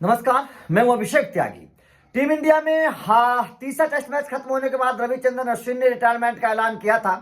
नमस्कार, मैं हूं अभिषेक त्यागी। टीम इंडिया में तीसरा टेस्ट मैच खत्म होने के बाद रविचंद्रन अश्विन ने रिटायरमेंट का ऐलान किया था।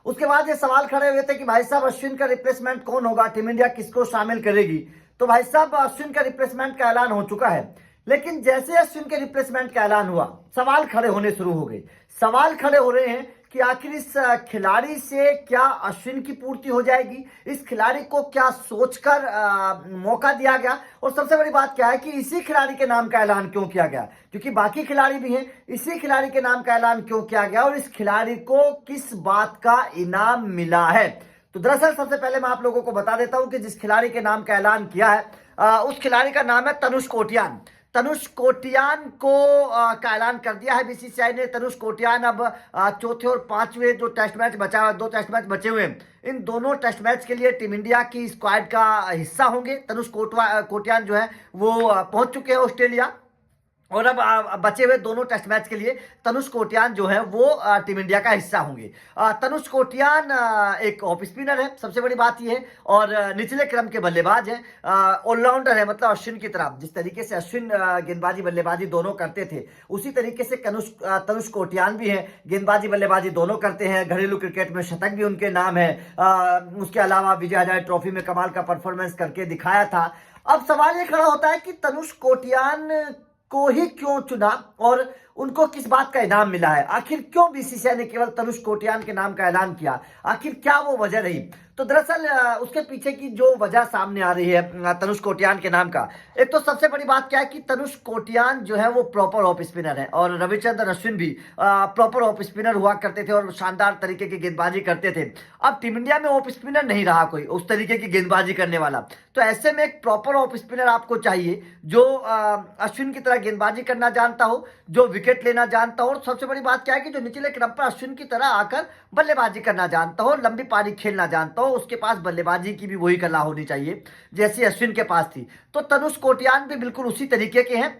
उसके बाद ये सवाल खड़े हुए थे कि भाई साहब अश्विन का रिप्लेसमेंट कौन होगा, टीम इंडिया किसको शामिल करेगी। तो भाई साहब अश्विन का रिप्लेसमेंट का ऐलान हो चुका है, लेकिन जैसे अश्विन के रिप्लेसमेंट का ऐलान हुआ सवाल खड़े होने शुरू हो गए। सवाल खड़े हो रहे हैं कि आखिर इस खिलाड़ी से क्या अश्विन की पूर्ति हो जाएगी, इस खिलाड़ी को क्या सोचकर मौका दिया गया, और सबसे बड़ी बात क्या है कि इसी खिलाड़ी के नाम का ऐलान क्यों किया गया, क्योंकि बाकी खिलाड़ी भी हैं, इसी खिलाड़ी के नाम का ऐलान क्यों किया गया और इस खिलाड़ी को किस बात का इनाम मिला है। तो दरअसल सबसे पहले मैं आप लोगों को बता देता हूं कि जिस खिलाड़ी के नाम का ऐलान किया है उस खिलाड़ी का नाम है तनुष कोटियान। तनुष कोटियान का ऐलान कर दिया है बीसीसीआई ने। तनुष कोटियान अब चौथे और पांचवें जो टेस्ट मैच बचा हुआ, 2 टेस्ट मैच बचे हुए हैं, इन दोनों टेस्ट मैच के लिए टीम इंडिया की स्क्वाड का हिस्सा होंगे। तनुष कोटियान जो है वो पहुंच चुके हैं ऑस्ट्रेलिया, और अब बचे हुए दोनों टेस्ट मैच के लिए तनुष कोटियान जो है वो टीम इंडिया का हिस्सा होंगे। तनुष कोटियान एक ऑफ स्पिनर है, सबसे बड़ी बात यह है, और निचले क्रम के बल्लेबाज है, ऑलराउंडर है। मतलब अश्विन की तरह जिस तरीके से अश्विन गेंदबाजी बल्लेबाजी दोनों करते थे, उसी तरीके से तनुष कोटियान भी है, गेंदबाजी बल्लेबाजी दोनों करते हैं। घरेलू क्रिकेट में शतक भी उनके नाम है। उसके अलावा विजय हजारे ट्रॉफी में कमाल का परफॉर्मेंस करके दिखाया था। अब सवाल ये खड़ा होता है कि तनुष कोटियान को ही क्यों चुना और उनको किस बात का इनाम मिला है। आखिर क्यों बीसीसीआई ने केवल तनुष कोटियान के नाम का ऐलान किया, आखिर क्या वो वजह रही। तो दरअसल उसके पीछे की जो वजह सामने आ रही है तनुष कोटियान के नाम का, एक तो सबसे बड़ी बात क्या है कि तनुष कोटियान जो है वो प्रॉपर ऑफ स्पिनर है, और रविचंद्रन अश्विन भी प्रॉपर ऑफ स्पिनर हुआ करते थे और शानदार तरीके की गेंदबाजी करते थे। अब टीम इंडिया में ऑफ स्पिनर नहीं रहा कोई उस तरीके की गेंदबाजी करने वाला, तो ऐसे में एक प्रॉपर ऑफ स्पिनर आपको चाहिए जो अश्विन की तरह गेंदबाजी करना जानता हो, जो विकेट लेना जानता हो, और सबसे बड़ी बात क्या है कि जो निचले क्रम पर अश्विन की तरह आकर बल्लेबाजी करना जानता हो, लंबी पारी खेलना जानता हो। उसके पास बल्लेबाजी की भी वही कला होनी चाहिए जैसी अश्विन के पास थी। तो तनुष कोटियान भी बिल्कुल उसी तरीके के हैं,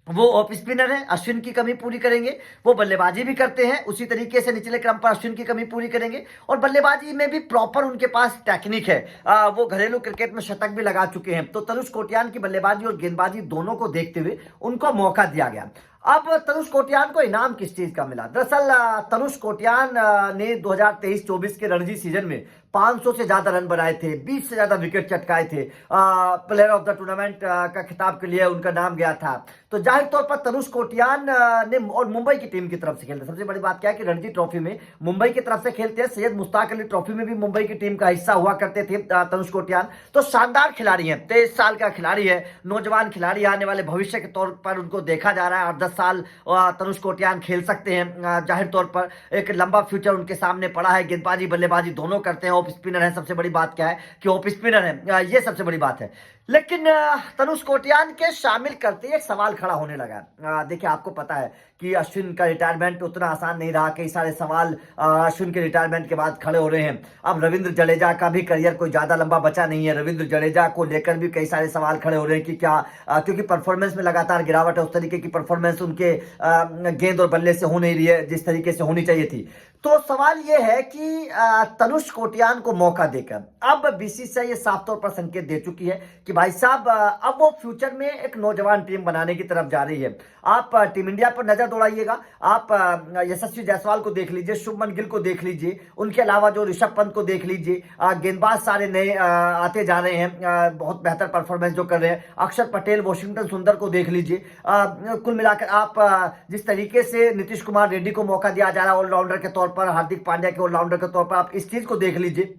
वो ऑफ स्पिनर है, अश्विन की कमी पूरी करेंगे। वो बल्लेबाजी भी करते हैं उसी तरीके से, निचले क्रम पर अश्विन की कमी पूरी करेंगे, और बल्लेबाजी में भी प्रॉपर उनके पास टेक्निक है। वो घरेलू क्रिकेट में शतक भी लगा चुके हैं। तो तनुष कोटियान की बल्लेबाजी और गेंदबाजी दोनों को देखते हुए उनको मौका दिया गया। अब तनुष कोटियान को इनाम किस चीज का मिला। दरअसल तनुष कोटियान ने 2023-24 के रणजी सीजन में 500 से ज्यादा रन बनाए थे, 20 से ज्यादा विकेट चटकाए थे, प्लेयर ऑफ द टूर्नामेंट का खिताब के लिए उनका नाम गया था। तो जाहिर तौर पर तनुष कोटियान ने, और मुंबई की टीम की तरफ से खेलते, सबसे बड़ी बात क्या है कि रणजी ट्रॉफी में मुंबई की तरफ से खेलते हैं। सैयद मुश्ताक अली ट्रॉफी में भी मुंबई की टीम का हिस्सा हुआ करते थे तनुष कोटियान। तो शानदार खिलाड़ी है, 23 साल का खिलाड़ी है, नौजवान खिलाड़ी, आने वाले भविष्य के तौर पर उनको देखा जा रहा है। 8-10 साल तनुष कोटियान खेल सकते हैं। जाहिर तौर पर एक लंबा फ्यूचर उनके सामने पड़ा है। गेंदबाजी बल्लेबाजी दोनों करते हैं, ऑफ स्पिनर है। सबसे बड़ी बात क्या है कि ऑफ स्पिनर है, ये सबसे बड़ी बात है। लेकिन तनुष कोटियान के शामिल करते एक सवाल खड़ा होने लगा। देखिए, आपको पता है कि अश्विन का रिटायरमेंट उतना आसान नहीं रहा। कई सारे सवाल अश्विन के रिटायरमेंट के बाद खड़े हो रहे हैं। अब रविंद्र जडेजा का भी करियर कोई ज्यादा लंबा बचा नहीं है। रविंद्र जडेजा को लेकर भी कई सारे सवाल खड़े हो रहे हैं कि क्या, क्योंकि परफॉर्मेंस में लगातार गिरावट है, उस तरीके की परफॉर्मेंस उनके गेंद और बल्ले से हो नहीं रही है जिस तरीके से होनी चाहिए थी। तो सवाल यह है कि तनुष कोटियान को मौका देकर अब बीसीसीआई साफ तौर पर संकेत दे चुकी है कि भाई साहब अब वो फ्यूचर में एक नौजवान टीम बनाने की तरफ जा रही है। आप टीम इंडिया पर नजर दौड़ाइएगा, आप यशस्वी जायसवाल को देख लीजिए, शुभमन गिल को देख लीजिए, उनके अलावा जो ऋषभ पंत को देख लीजिए, गेंदबाज सारे नए आते जा रहे हैं, बहुत बेहतर परफॉर्मेंस जो कर रहे हैं। अक्षर पटेल, वॉशिंगटन सुंदर को देख लीजिए। कुल मिलाकर आप जिस तरीके से नीतीश कुमार रेड्डी को मौका दिया जा रहा है ऑलराउंडर के तौर पर, हार्दिक पांड्या के ऑलराउंडर के तौर पर, आप इस चीज को देख लीजिए।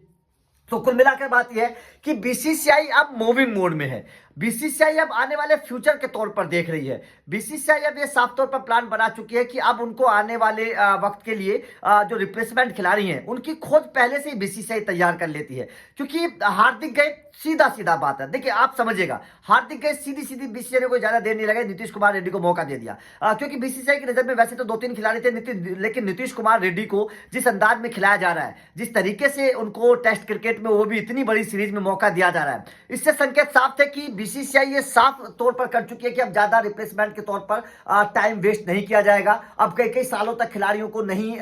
तो कुल मिलाकर बात यह है कि बीसीसीआई अब मूविंग मोड में है। बीसीसीआई अब आने वाले फ्यूचर के तौर पर देख रही है। बीसीसीआई अब ये साफ तौर पर प्लान बना चुकी है कि अब उनको आने वाले वक्त के लिए जो रिप्लेसमेंट खिलाड़ी हैं उनकी खोज पहले से ही बीसीसीआई तैयार कर लेती है। क्योंकि हार्दिक गए, सीधा सीधा बात है, देखिए आप समझिएगा, हार्दिक गए सीधी सीधी बीसीसीआई ने कोई ज्यादा देर नहीं लगाई, नीतीश कुमार रेड्डी को मौका दे दिया। क्योंकि बीसीसीआई की नजर में वैसे तो 2-3 खिलाड़ी थे, लेकिन नीतीश कुमार रेड्डी को जिस अंदाज में खिलाया जा रहा है, जिस तरीके से उनको टेस्ट क्रिकेट में वो भी इतनी बड़ी सीरीज में मौका दिया जा रहा है, इससे संकेत साफ थे कि बीसीसीआई ये साफ तौर पर कर चुकी है कि अब ज्यादा रिप्लेसमेंट के तौर पर टाइम वेस्ट नहीं किया जाएगा। अब कई कई सालों तक खिलाड़ियों को नहीं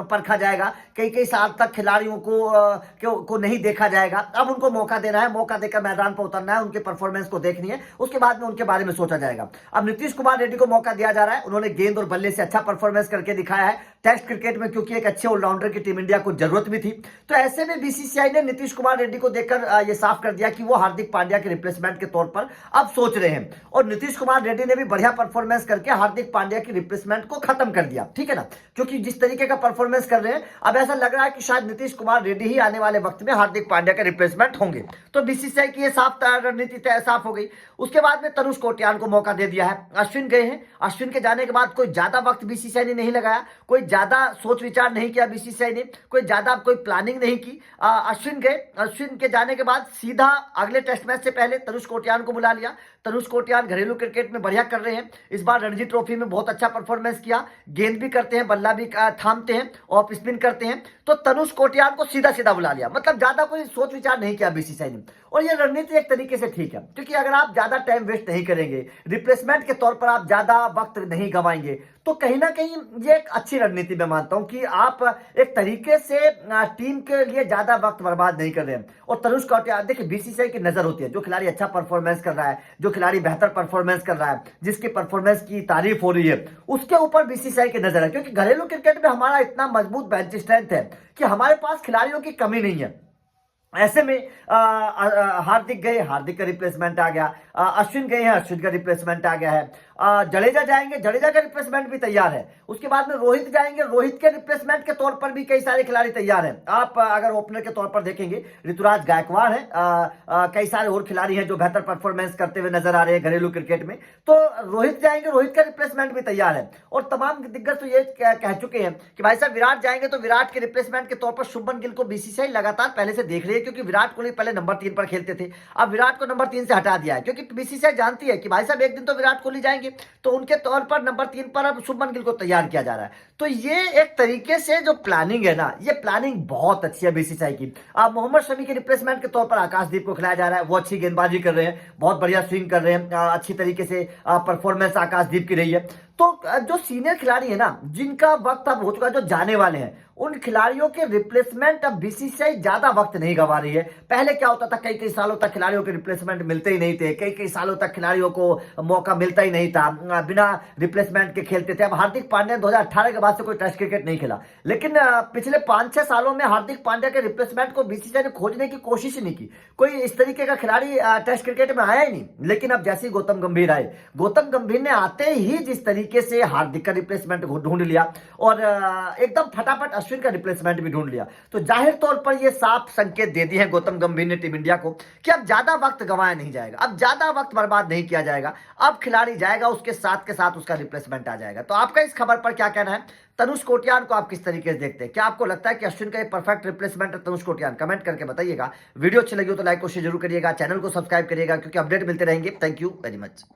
परखा जाएगा, कई कई साल तक खिलाड़ियों को नहीं देखा जाएगा। अब उनको मौका देना है, मौका देकर मैदान पर उतरना है, उनके परफॉर्मेंस को देखनी है, उसके बाद में उनके बारे में सोचा जाएगा। अब नीतीश कुमार रेड्डी को मौका दिया जा रहा है। उन्होंने गेंद और बल्ले से अच्छा परफॉर्मेंस करके दिखाया है टेस्ट क्रिकेट में, क्योंकि एक अच्छे ऑलराउंडर की टीम इंडिया को जरूरत भी थी। तो ऐसे में बीसीसीआई ने नीतीश कुमार रेड्डी को देखकर यह साफ कर दिया कि वो हार्दिक पांड्या के रिप्लेसमेंट के तौर पर अब सोच रहे हैं। और नीतीश कुमार रेड्डी ने भी बढ़िया परफॉर्मेंस करके हार्दिक पांड्या की रिप्लेसमेंट को खत्म कर दिया, ठीक है ना। क्योंकि जिस तरीके का परफॉर्मेंस कर रहे हैं, अब ऐसा लग रहा है कि शायद नीतीश कुमार रेड्डी ही आने वाले वक्त में हार्दिक पांड्या के रिप्लेसमेंट होंगे। तो बीसीसीआई की यह साफ रणनीति साफ हो गई। उसके बाद में तनुष कोटियान को मौका दे दिया है। अश्विन गए हैं, अश्विन के जाने के बाद कोई ज्यादा वक्त बीसीसीआई ने नहीं लगाया, कोई ज्यादा सोच विचार नहीं किया बीसीसीआई ने, कोई ज्यादा कोई प्लानिंग नहीं की। अश्विन गए, अश्विन के जाने के बाद सीधा अगले टेस्ट मैच से पहले तनुष कोटियान को बुला लिया। तनुष कोटियान घरेलू क्रिकेट में बढ़िया कर रहे हैं, इस बार रणजी ट्रॉफी में बहुत अच्छा परफॉर्मेंस किया, गेंद भी करते हैं, बल्ला भी थामते हैं, ऑफ स्पिन करते हैं। तो तनुष कोटियान को सीधा सीधा बुला लिया, मतलब ज्यादा कोई सोच विचार नहीं किया बीसीसीआई ने। और ये रणनीति एक तरीके से ठीक है, क्योंकि अगर आप ज्यादा टाइम वेस्ट नहीं करेंगे, रिप्लेसमेंट के तौर पर आप ज्यादा वक्त नहीं गंवाएंगे, तो कहीं ना कहीं ये एक अच्छी रणनीति मैं मानता हूं कि आप एक तरीके से टीम के लिए ज्यादा वक्त बर्बाद नहीं कर रहे हैं। और तनुष कोटियान, देखिए बीसीसीआई की नजर होती है, जो खिलाड़ी अच्छा परफॉर्मेंस कर रहा है, जो खिलाड़ी बेहतर परफॉर्मेंस कर रहा है, जिसकी परफॉर्मेंस की तारीफ हो रही है, उसके ऊपर बीसीसीआई की नजर है। क्योंकि घरेलू क्रिकेट में हमारा इतना मजबूत बेंच स्ट्रेंथ है कि हमारे पास खिलाड़ियों की कमी नहीं है। ऐसे में हार्दिक गए, हार्दिक का रिप्लेसमेंट आ गया, अश्विन गए हैं, अश्विन का रिप्लेसमेंट आ गया है, जडेजा जाएंगे, जडेजा का रिप्लेसमेंट भी तैयार है। उसके बाद में रोहित जाएंगे, रोहित के रिप्लेसमेंट के तौर पर भी कई सारे खिलाड़ी तैयार हैं। आप अगर ओपनर के तौर पर देखेंगे, ऋतुराज गायकवाड़ है, कई सारे और खिलाड़ी हैं जो बेहतर परफॉर्मेंस करते हुए नजर आ रहे हैं घरेलू क्रिकेट में। तो रोहित जाएंगे, रोहित का रिप्लेसमेंट भी तैयार है। और तमाम दिग्गज तो ये कह चुके हैं कि भाई साहब विराट जाएंगे, तो विराट के रिप्लेसमेंट के तौर पर शुभमन गिल को बीसीसीआई लगातार पहले से देख रही है, क्योंकि विराट कोहली पहले नंबर 3 पर खेलते थे, अब विराट को नंबर 3 से हटा दिया है। क्योंकि बीसीसीआई जानती है कि भाई साहब एक दिन तो विराट कोहली जाएंगे, तो उनके तौर पर नंबर 3 पर अब शुभमन गिल को तैयार किया जा रहा है। तो ये एक तरीके से जो प्लानिंग है ना, ये प्लानिंग बहुत अच्छी है बीसीसीआई की। अब मोहम्मद शमी के रिप्लेसमेंट के तौर पर आकाशदीप को खिलाया जा रहा है, वो अच्छी गेंदबाजी कर रहे हैं, बहुत बढ़िया स्विंग कर रहे हैं, अच्छी तरीके से परफॉर्मेंस आकाशदीप की रही है। तो जो सीनियर खिलाड़ी है ना, जिनका वक्त अब हो चुका है, जो जाने वाले हैं, उन खिलाड़ियों के रिप्लेसमेंट अब बीसीसीआई ज्यादा वक्त नहीं गंवा रही है। पहले क्या होता था, कई कई सालों तक खिलाड़ियों के रिप्लेसमेंट मिलते ही नहीं थे, कई कई सालों तक खिलाड़ियों को मौका मिलता ही नहीं था, बिना रिप्लेसमेंट के खेलते थे। अब हार्दिक पांड्या 2018 के बाद से कोई टेस्ट क्रिकेट नहीं खेला, लेकिन पिछले 5-6 सालों में हार्दिक पांड्या के रिप्लेसमेंट को बीसीसीआई ने खोजने की कोशिश ही नहीं की। कोई इस तरीके का खिलाड़ी टेस्ट क्रिकेट में आया ही नहीं। लेकिन अब जैसे गौतम गंभीर आए, गौतम गंभीर ने आते ही जिस तरीके से हार्दिक का रिप्लेसमेंट ढूंढ लिया और एकदम फटाफट अश्विन का रिप्लेसमेंट भी ढूंढ लिया, तो जाहिर तौर पर यह साफ संकेत दे दी है गौतम गंभीर ने टीम इंडिया को कि अब ज्यादा वक्त गंवाया नहीं जाएगा, अब ज्यादा वक्त बर्बाद नहीं किया जाएगा। अब खिलाड़ी जाएगा, उसके साथ के साथ उसका रिप्लेसमेंट आ जाएगा। तो आपका इस खबर पर क्या कहना है? तनुष कोटियान को आप किस तरीके से देखते हैं? क्या आपको लगता है कि अश्विन का एक परफेक्ट रिप्लेसमेंट है तनुष कोटियान? कमेंट करके बताइएगा। वीडियो अच्छी लगी हो तो लाइक को शेयर जरूर करिएगा, चैनल को सब्सक्राइब करिएगा, क्योंकि अपडेट मिलते रहेंगे। Thank you very much.